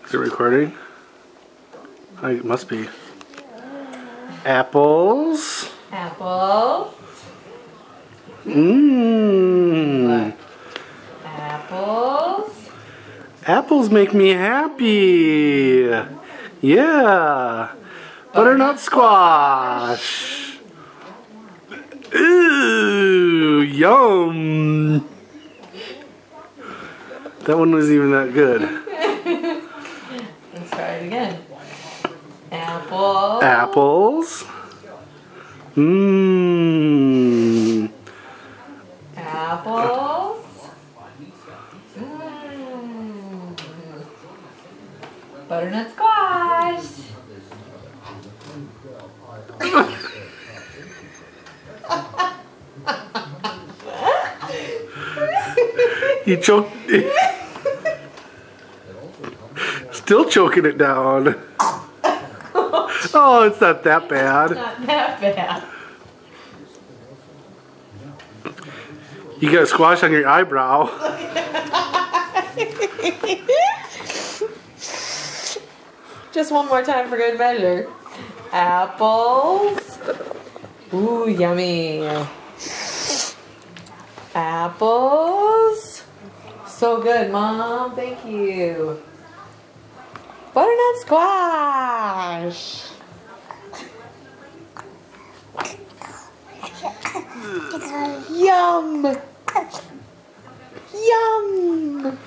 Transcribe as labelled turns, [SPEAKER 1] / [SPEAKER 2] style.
[SPEAKER 1] Is it recording? It must be. Apples.
[SPEAKER 2] Apple.
[SPEAKER 1] Mmm.
[SPEAKER 2] Apples.
[SPEAKER 1] Apples make me happy. Yeah. Butternut squash. Ooh, yum. That one wasn't even that good.
[SPEAKER 2] Let's try it again. Apple.
[SPEAKER 1] Apples. Mmm.
[SPEAKER 2] Apples. Mmm. Butternut squash.
[SPEAKER 1] You choked. Still choking it down. Oh, it's not that bad.
[SPEAKER 2] Not that bad.
[SPEAKER 1] You got a squash on your eyebrow.
[SPEAKER 2] Just one more time for good measure. Apples. Ooh, yummy. Apples. So good, Mom. Thank you. Butternut squash. Yum. Yum.